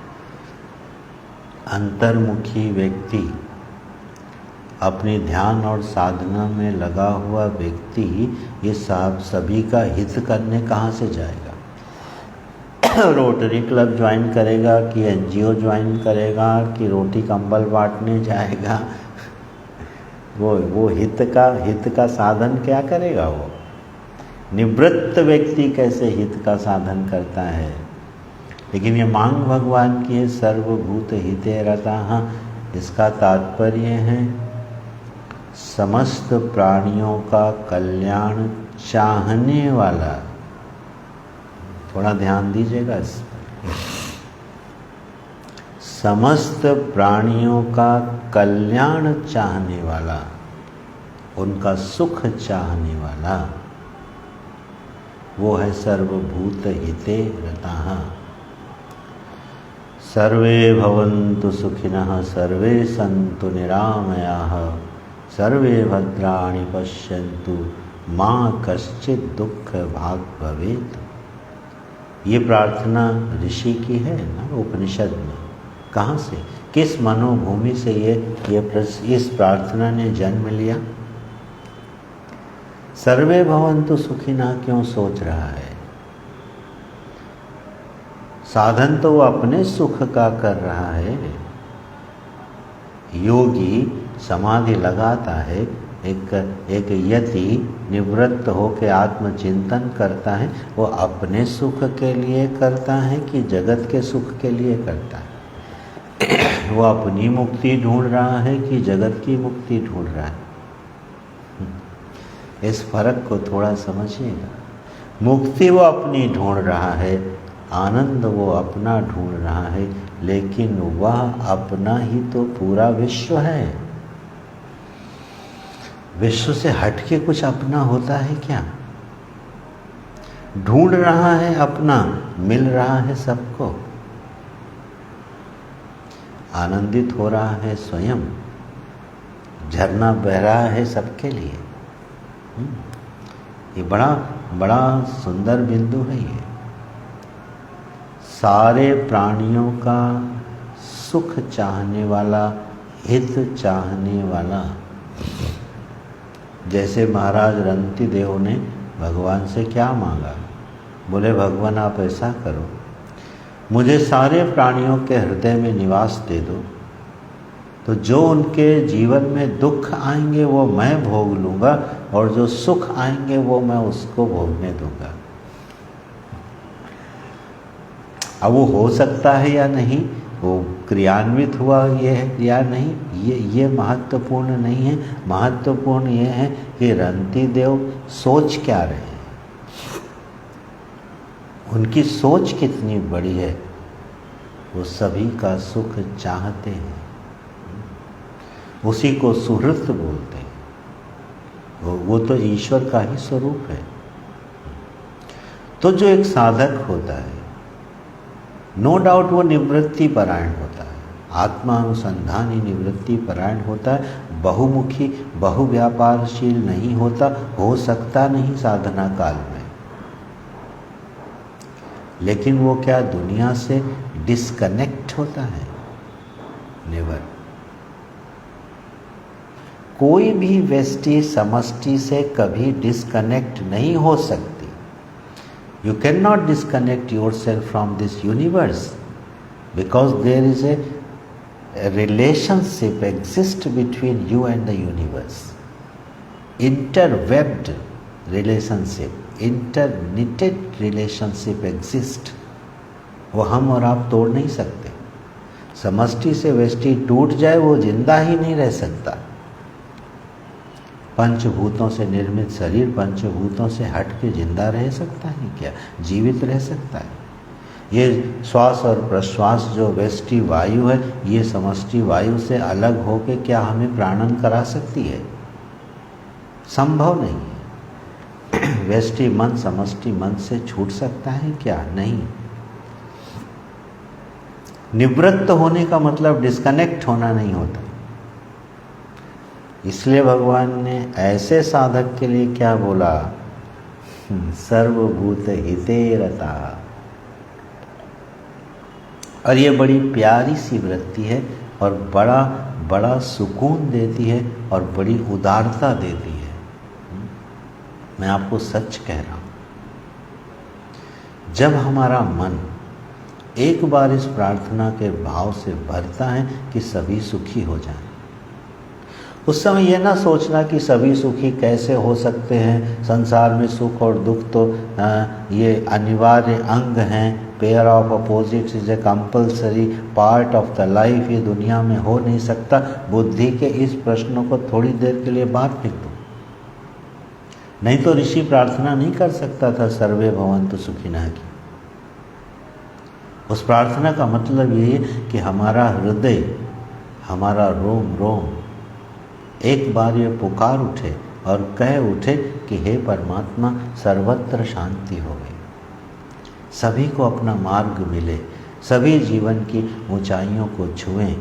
अंतर्मुखी व्यक्ति, अपने ध्यान और साधना में लगा हुआ व्यक्ति ये सभी का हित करने कहाँ से जाएगा? रोटरी क्लब ज्वाइन करेगा कि एनजीओ ज्वाइन करेगा कि रोटी कंबल बांटने जाएगा? वो हित का साधन क्या करेगा? वो निवृत्त व्यक्ति कैसे हित का साधन करता है? लेकिन ये मांग भगवान की है, सर्वभूत हिते रताः। इसका तात्पर्य है समस्त प्राणियों का कल्याण चाहने वाला। थोड़ा ध्यान दीजिएगा इस पर। समस्त प्राणियों का कल्याण चाहने वाला, उनका सुख चाहने वाला, वो है सर्वभूत हिते रताः। सर्वे भवन्तु सुखिनः, सर्वे सन्तु निरामयाः, सर्वे भद्राणि पश्यन्तु मा कश्चित् दुःख भाग् भवेत्। ये प्रार्थना ऋषि की है ना उपनिषद में। कहाँ से, किस मनोभूमि से इस प्रार्थना ने जन्म लिया? सर्वे भवन्तु सुखिनः क्यों सोच रहा है? साधन तो वो अपने सुख का कर रहा है। योगी समाधि लगाता है, एक यति निवृत्त होकर आत्मचिंतन करता है, वो अपने सुख के लिए करता है कि जगत के सुख के लिए करता है? वो अपनी मुक्ति ढूंढ रहा है कि जगत की मुक्ति ढूंढ रहा है? इस फर्क को थोड़ा समझिएगा। मुक्ति वो अपनी ढूंढ रहा है, आनंद वो अपना ढूंढ रहा है, लेकिन वह अपना ही तो पूरा विश्व है। विश्व से हटके कुछ अपना होता है क्या? ढूंढ रहा है अपना, मिल रहा है सबको, आनंदित हो रहा है स्वयं, झरना बह रहा है सबके लिए। ये बड़ा सुंदर बिंदु है। ये सारे प्राणियों का सुख चाहने वाला, हित चाहने वाला। जैसे महाराज रंती देव ने भगवान से क्या मांगा? बोले भगवान आप ऐसा करो, मुझे सारे प्राणियों के हृदय में निवास दे दो, तो जो उनके जीवन में दुख आएंगे वो मैं भोग लूँगा और जो सुख आएंगे वो मैं उसको भोगने दूंगा। अब वो हो सकता है या नहीं, वो क्रियान्वित हुआ ये है या नहीं, ये महत्वपूर्ण नहीं है। महत्वपूर्ण ये है कि रंती देव सोच क्या रहे हैं, उनकी सोच कितनी बड़ी है। वो सभी का सुख चाहते हैं, उसी को सुहृत बोलते हैं। वो तो ईश्वर का ही स्वरूप है। तो जो एक साधक होता है, नो डाउट वो निवृत्ति परायण होता है, आत्मा अनुसंधान ही निवृत्ति परायण होता है। बहुमुखी बहुव्यापारशील नहीं होता, हो सकता नहीं साधना काल में। लेकिन वो क्या दुनिया से डिस्कनेक्ट होता है? नेवर। कोई भी व्यष्टि समष्टि से कभी डिस्कनेक्ट नहीं हो सकती। You cannot disconnect yourself from this universe because there is a relationship exists between you and the universe. Interwebbed relationship, interknitted relationship exists. वो हम और आप तोड़ नहीं सकते। समष्टि से व्यष्टि टूट जाए वो जिंदा ही नहीं रह सकता। पंचभूतों से निर्मित शरीर पंचभूतों से हट के जिंदा रह सकता है क्या? जीवित रह सकता है? ये श्वास और प्रश्वास जो व्यष्टि वायु है, ये समष्टि वायु से अलग होके क्या हमें प्राणन करा सकती है? संभव नहीं है। व्यष्टि मन समष्टि मन से छूट सकता है क्या? नहीं। निवृत्त होने का मतलब डिस्कनेक्ट होना नहीं होता। इसलिए भगवान ने ऐसे साधक के लिए क्या बोला? सर्वभूत हिते रता। और ये बड़ी प्यारी सी वृत्ति है और बड़ा बड़ा सुकून देती है और बड़ी उदारता देती है। मैं आपको सच कह रहा हूँ, जब हमारा मन एक बार इस प्रार्थना के भाव से भरता है कि सभी सुखी हो जाएं, उस समय यह ना सोचना कि सभी सुखी कैसे हो सकते हैं, संसार में सुख और दुख तो ये अनिवार्य अंग हैं, pair of opposites is a compulsory part of the life, ये दुनिया में हो नहीं सकता। बुद्धि के इस प्रश्नों को थोड़ी देर के लिए बाहर फेंक दो। नहीं तो ऋषि प्रार्थना नहीं कर सकता था सर्वे भवन्तु सुखिनः की। उस प्रार्थना का मतलब ये है कि हमारा हृदय, हमारा रोम रोम एक बार ये पुकार उठे और कह उठे कि हे परमात्मा सर्वत्र शांति होवे, सभी को अपना मार्ग मिले, सभी जीवन की ऊंचाइयों को छुएं,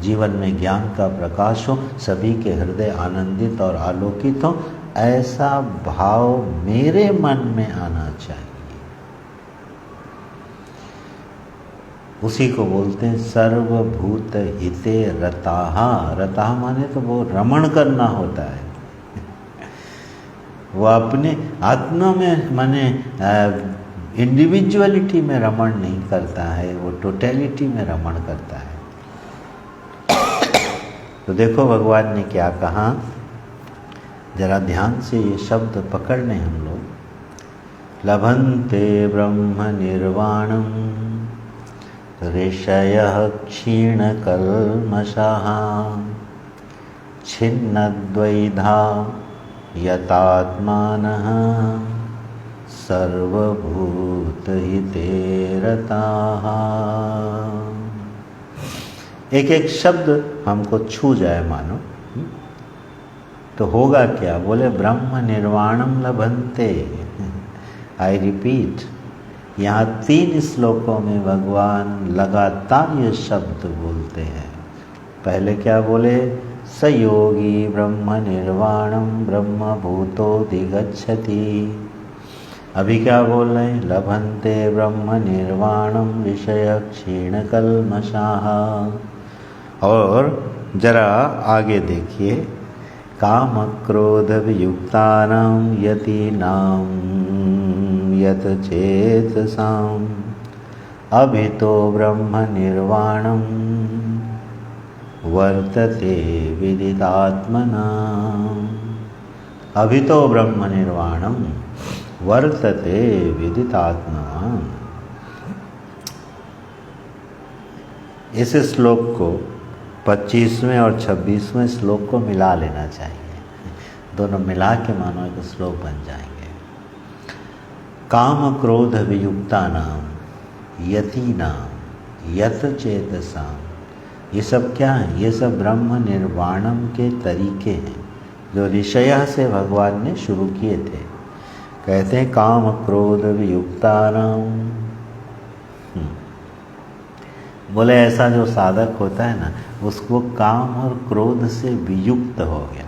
जीवन में ज्ञान का प्रकाश हो, सभी के हृदय आनंदित और आलोकित हो। ऐसा भाव मेरे मन में आना चाहिए। उसी को बोलते हैं सर्वभूत हिते रताः। रताः माने तो वो रमण करना होता है। वो अपने आत्मा में माने इंडिविजुअलिटी में रमण नहीं करता है, वो टोटलिटी में रमण करता है। तो देखो भगवान ने क्या कहा, जरा ध्यान से ये शब्द पकड़ लें हम लोग। लभन्ते ब्रह्म निर्वाणम ऋषयः क्षीणकल्मषः छिन्नद्वैधा यतात्मानः सर्वभूत हिते रताः। एक एक शब्द हमको छू जाए मानो तो होगा क्या? बोले ब्रह्म निर्वाणम लभन्ते। आई रिपीट, यहाँ 3 श्लोकों में भगवान लगातार ये शब्द बोलते हैं। पहले क्या बोले? स योगी ब्रह्म निर्वाणम ब्रह्म भूतोऽधिगच्छति। अभी क्या बोल रहे हैं? लभन्ते ब्रह्म निर्वाणम ऋषयः क्षीणकल्मषाः। और जरा आगे देखिए, काम क्रोध वियुक्तानां यतीनां यत चेतसाम् अभितो ब्रह्म निर्वाणं वर्तते विदितात्मनाम्। अभितो ब्रह्म निर्वाणं वर्तते विदितात्मनाम्। इस श्लोक को 25वें और 26वें श्लोक को मिला लेना चाहिए। दोनों मिला के मानो एक श्लोक बन जाएंगे। काम क्रोध वियुक्तानां यतीनां यत चेतसां। ये सब क्या है? ये सब ब्रह्म निर्वाणम के तरीके हैं जो ऋषय से भगवान ने शुरू किए थे। कहते हैं काम क्रोध वियुक्तानां। बोले ऐसा जो साधक होता है ना, उसको काम और क्रोध से वियुक्त हो गया।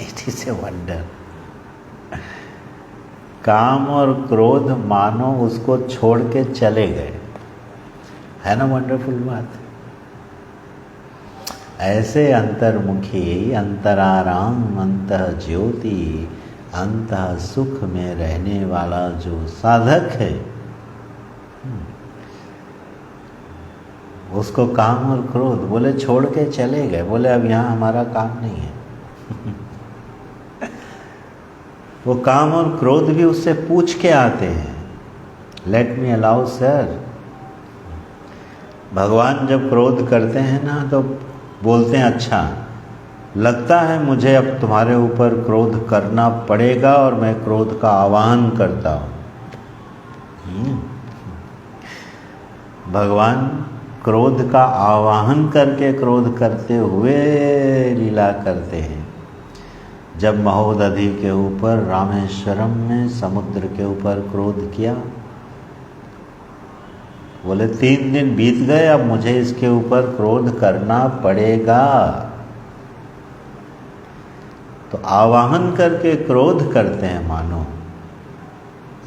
It is a wonder. काम और क्रोध मानो उसको छोड़ के चले गए। है ना वंडरफुल बात? ऐसे अंतर्मुखी, अंतराराम, अंतः ज्योति, अंतः सुख में रहने वाला जो साधक है, उसको काम और क्रोध बोले छोड़ के चले गए। बोले अब यहाँ हमारा काम नहीं है। वो काम और क्रोध भी उससे पूछ के आते हैं, लेट मी अलाउ सर। भगवान जब क्रोध करते हैं ना तो बोलते हैं अच्छा लगता है मुझे अब तुम्हारे ऊपर क्रोध करना पड़ेगा और मैं क्रोध का आवाहन करता हूँ। भगवान क्रोध का आवाहन करके क्रोध करते हुए लीला करते हैं। जब महोदधि के ऊपर रामेश्वरम में समुद्र के ऊपर क्रोध किया, बोले 3 दिन बीत गए, अब मुझे इसके ऊपर क्रोध करना पड़ेगा। तो आवाहन करके क्रोध करते हैं मानो।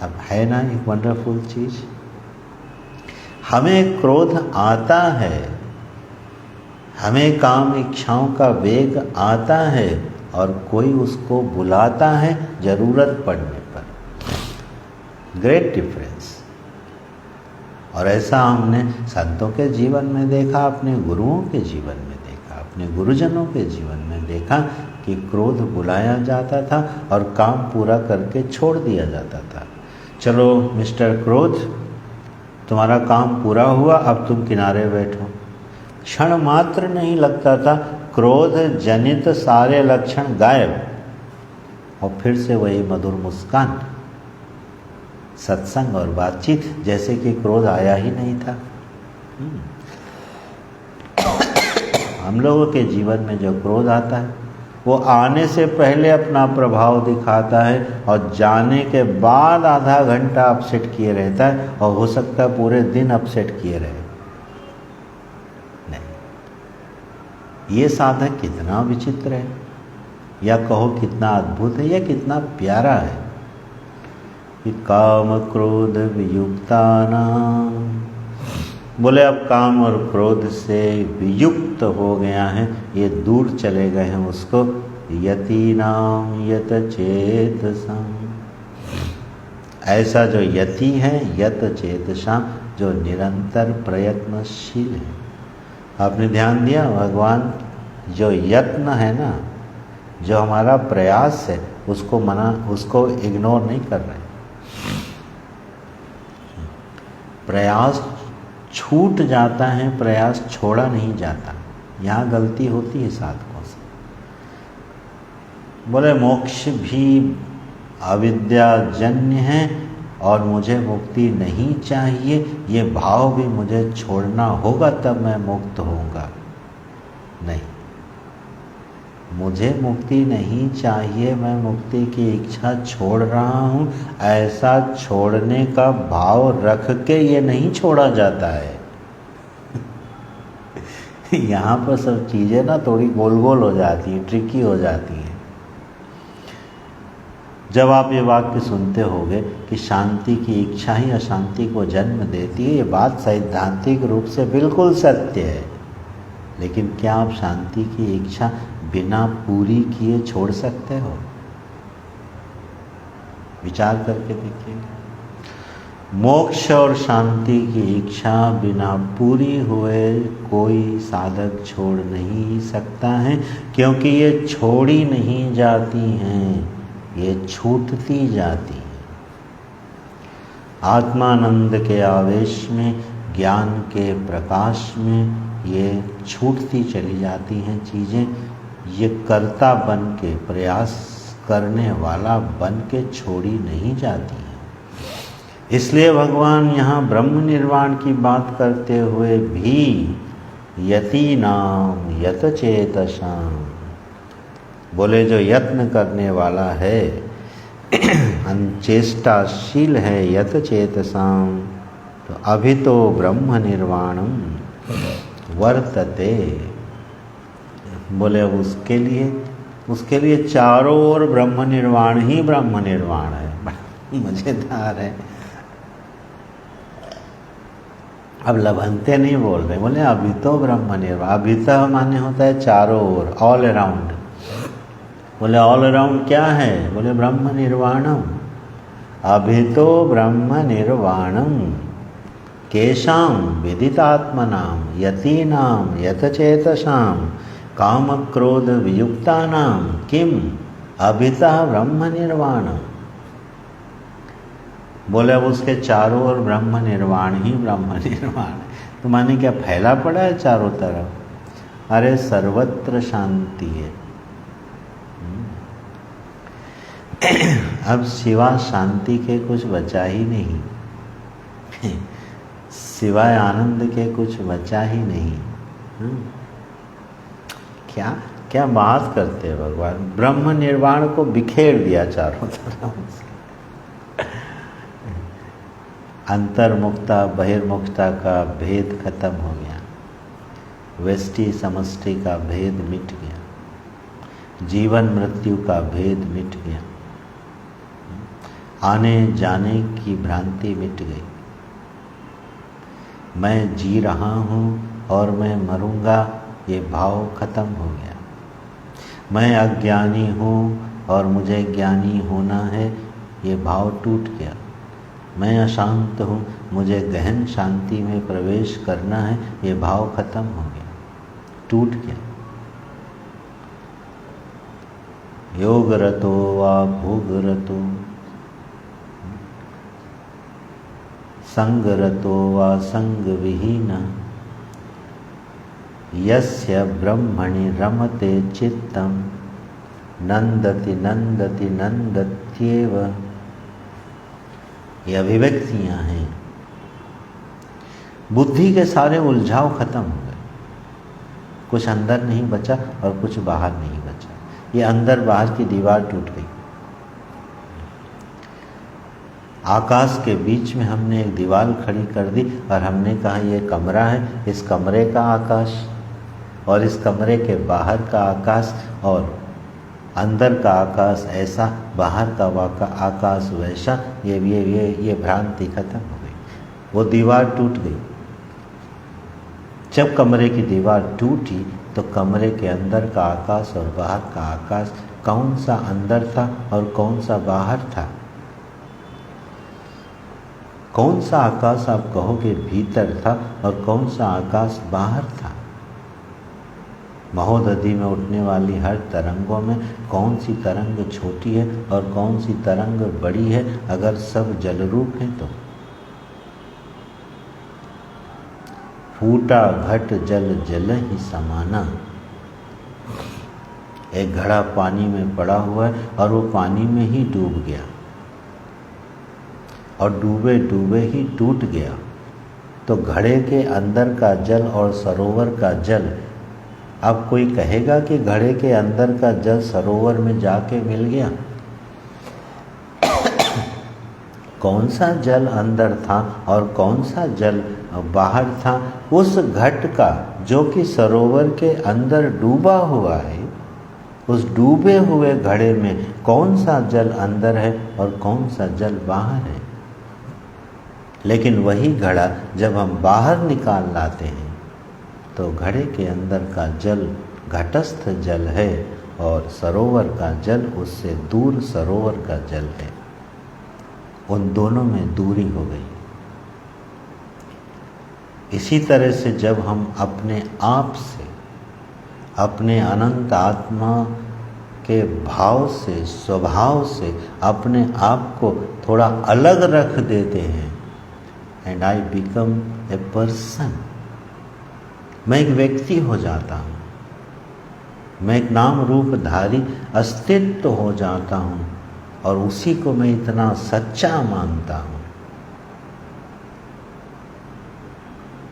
अब है ना एक वंडरफुल चीज। हमें क्रोध आता है, हमें काम इच्छाओं का वेग आता है और कोई उसको बुलाता है जरूरत पड़ने पर। Great difference. और ऐसा हमने संतों के जीवन में देखा, अपने गुरुओं के जीवन में देखा, अपने गुरुजनों के जीवन में देखा कि क्रोध बुलाया जाता था और काम पूरा करके छोड़ दिया जाता था। चलो मिस्टर क्रोध, तुम्हारा काम पूरा हुआ, अब तुम किनारे बैठो। क्षण मात्र नहीं लगता था, क्रोध जनित सारे लक्षण गायब और फिर से वही मधुर मुस्कान, सत्संग और बातचीत, जैसे कि क्रोध आया ही नहीं था। हम लोगों के जीवन में जो क्रोध आता है वो आने से पहले अपना प्रभाव दिखाता है और जाने के बाद आधा घंटा अपसेट किए रहता है और हो सकता है पूरे दिन अपसेट किए रहे। नहीं, ये साधक कितना विचित्र है, या कहो कितना अद्भुत है, या कितना प्यारा है कि काम क्रोध वियुक्तानां। बोले अब काम और क्रोध से वियुक्त हो गया है, ये दूर चले गए हैं उसको। यतीनां यत चेतसां। ऐसा जो यति है, यत चेतसां, जो निरंतर प्रयत्नशील है। आपने ध्यान दिया, भगवान जो यत्न है ना, जो हमारा प्रयास है, उसको इग्नोर नहीं कर रहे। प्रयास छूट जाता है, प्रयास छोड़ा नहीं जाता। यहाँ गलती होती है साधकों से। बोले मोक्ष भी अविद्याजन्य है और मुझे मुक्ति नहीं चाहिए, ये भाव भी मुझे छोड़ना होगा तब मैं मुक्त होऊंगा। नहीं, मुझे मुक्ति नहीं चाहिए, मैं मुक्ति की इच्छा छोड़ रहा हूँ, ऐसा छोड़ने का भाव रख के ये नहीं छोड़ा जाता है। यहाँ पर सब चीज़ें ना थोड़ी गोल गोल हो जाती हैं, ट्रिकी हो जाती हैं। जब आप ये वाक्य सुनते होंगे कि शांति की इच्छा ही अशांति को जन्म देती है, ये बात सैद्धांतिक रूप से बिल्कुल सत्य है। लेकिन क्या आप शांति की इच्छा बिना पूरी किए छोड़ सकते हो? विचार करके देखिएगा। मोक्ष और शांति की इच्छा बिना पूरी हुए कोई साधक छोड़ नहीं सकता है, क्योंकि ये छोड़ी नहीं जाती हैं, ये छूटती जाती हैं। आत्मानंद के आवेश में, ज्ञान के प्रकाश में ये छूटती चली जाती हैं चीज़ें। ये कर्ता बन के, प्रयास करने वाला बन के छोड़ी नहीं जाती हैं। इसलिए भगवान यहाँ ब्रह्म निर्वाण की बात करते हुए भी यतीनाम यत चेतसाम बोले, जो यत्न करने वाला है, चेष्टाशील है, यत चेतसाम, तो अभी तो ब्रह्म निर्वाणम वर्तते। बोले उसके लिए चारों ओर ब्रह्म निर्वाण ही ब्रह्म निर्वाण है। बड़ा मजेदार है। अब लभंते नहीं बोल रहे, बोले अभी तो ब्रह्म निर्वाण। अभी तो माने होता है चारों ओर, ऑल अराउंड। बोले ऑल अराउंड क्या है? बोले ब्रह्म निर्वाणम। अभी तो ब्रह्म निर्वाणम केशाम विदितात्मनाम यतीनाम यतचेतसाम काम क्रोध वियुक्तानाम किम अभितः ब्रह्म निर्वाणम। बोले अब उसके चारों ओर ब्रह्म निर्वाण ही ब्रह्म निर्वाण है। तो माने क्या फैला पड़ा है चारों तरफ? अरे सर्वत्र शांति है। अब सिवा शांति के कुछ बचा ही नहीं, सिवाय आनंद के कुछ बचा ही नहीं। क्या क्या बात करते हैं भगवान। ब्रह्म निर्वाण को बिखेर दिया चारों तरफ। अंतर्मुक्ता बहिर्मुक्ता का भेद खत्म हो गया, व्यष्टि समष्टि का भेद मिट गया, जीवन मृत्यु का भेद मिट गया, आने जाने की भ्रांति मिट गई। मैं जी रहा हूँ और मैं मरूंगा, ये भाव खत्म हो गया। मैं अज्ञानी हूँ और मुझे ज्ञानी होना है, ये भाव टूट गया। मैं अशांत हूँ, मुझे गहन शांति में प्रवेश करना है, ये भाव खत्म हो गया, टूट गया। योग रतो वा भोग रतो, संग रतो वा संग विहीन, यस्य ब्रह्मणि रमते चित्तम नंदति नंदति नंदत्येव। ये अभिव्यक्तियां हैं। बुद्धि के सारे उलझाव खत्म हो गए, कुछ अंदर नहीं बचा और कुछ बाहर नहीं बचा। ये अंदर बाहर की दीवार टूट गई। आकाश के बीच में हमने एक दीवार खड़ी कर दी और हमने कहा ये कमरा है, इस कमरे का आकाश और इस कमरे के बाहर का आकाश और अंदर का आकाश ऐसा, बाहर का आकाश वैसा। ये भ्रांति खत्म हो गई, वो दीवार टूट गई। जब कमरे की दीवार टूटी तो कमरे के अंदर का आकाश और बाहर का आकाश, कौन सा अंदर था और कौन सा बाहर था? कौन सा आकाश आप कहोगे भीतर था और कौन सा आकाश बाहर था? महोदधि में उठने वाली हर तरंगों में कौन सी तरंग छोटी है और कौन सी तरंग बड़ी है? अगर सब जल रूप है तो फूटा घट जल जल ही समाना। एक घड़ा पानी में पड़ा हुआ है और वो पानी में ही डूब गया और डूबे डूबे ही टूट गया। तो घड़े के अंदर का जल और सरोवर का जल, अब कोई कहेगा कि घड़े के अंदर का जल सरोवर में जाके मिल गया? कौन सा जल अंदर था और कौन सा जल बाहर था? उस घट का जो कि सरोवर के अंदर डूबा हुआ है, उस डूबे हुए घड़े में कौन सा जल अंदर है और कौन सा जल बाहर है? लेकिन वही घड़ा जब हम बाहर निकाल लाते हैं तो घड़े के अंदर का जल घटस्थ जल है और सरोवर का जल उससे दूर सरोवर का जल है। उन दोनों में दूरी हो गई। इसी तरह से जब हम अपने आप से, अपने अनंत आत्मा के भाव से, स्वभाव से अपने आप को थोड़ा अलग रख देते हैं, and I become a person, मैं एक व्यक्ति हो जाता हूँ, मैं एक नाम रूपधारी अस्तित्व हो जाता हूँ, और उसी को मैं इतना सच्चा मानता हूँ,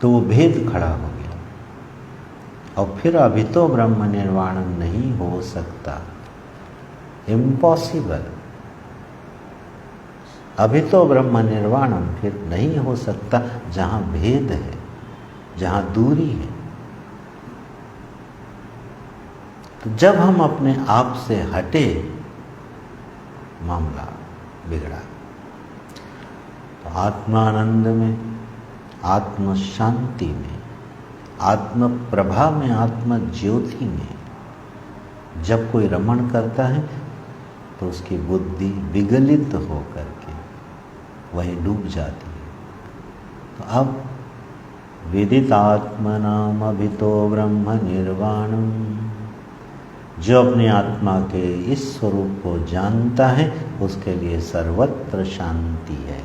तो वो भेद खड़ा हो गया। और फिर अभी तो ब्रह्म निर्वाण नहीं हो सकता, इम्पॉसिबल। अभी तो ब्रह्म निर्वाण फिर नहीं हो सकता जहाँ भेद है, जहाँ दूरी है। तो जब हम अपने आप से हटे, मामला बिगड़ा। तो आत्मानंद में, आत्म शांति में, आत्म प्रभा में, आत्म ज्योति में जब कोई रमण करता है तो उसकी बुद्धि विगलित हो करके वहीं डूब जाती है। तो अब विदित आत्मनाम अभितो ब्रह्म निर्वाणम, जो अपनी आत्मा के इस स्वरूप को जानता है उसके लिए सर्वत्र शांति है,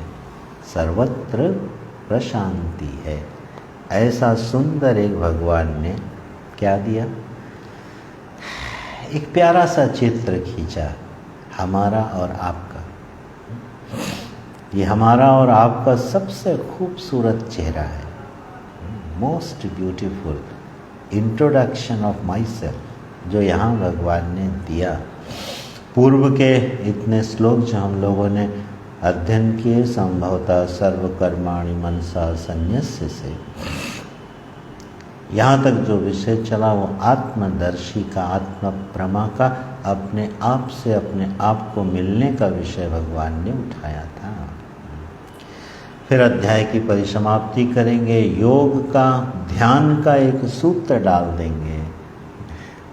सर्वत्र प्रशांति है। ऐसा सुंदर एक भगवान ने क्या दिया, एक प्यारा सा चित्र खींचा, हमारा और आपका। ये हमारा और आपका सबसे खूबसूरत चेहरा है, most beautiful introduction of my self, जो यहाँ भगवान ने दिया। पूर्व के इतने श्लोक जो हम लोगों ने अध्ययन किए, संभवतः सर्वकर्माणि मनसा संन्यस्य से यहाँ तक जो विषय चला वो आत्मदर्शी का, आत्म प्रमा का, अपने आप से अपने आप को मिलने का विषय भगवान ने उठाया था। फिर अध्याय की परिसमाप्ति करेंगे, योग का, ध्यान का एक सूत्र डाल देंगे,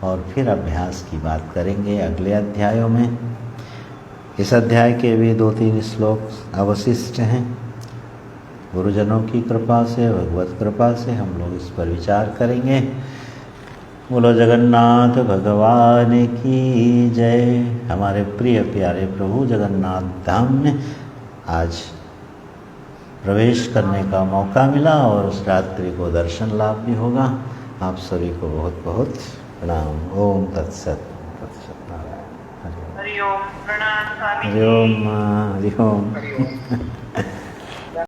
और फिर अभ्यास की बात करेंगे अगले अध्यायों में। इस अध्याय के भी 2-3 श्लोक अवशिष्ट हैं। गुरुजनों की कृपा से, भगवत कृपा से हम लोग इस पर विचार करेंगे। बोलो जगन्नाथ भगवान की जय। हमारे प्रिय प्यारे प्रभु जगन्नाथ धाम में आज प्रवेश करने का मौका मिला, और उस रात्रि को दर्शन लाभ भी होगा। आप सभी को बहुत बहुत प्रणाम। ओम तत्सत। हरि ओम। प्रणाम स्वामी जी। हरि ओम। हरि ओम।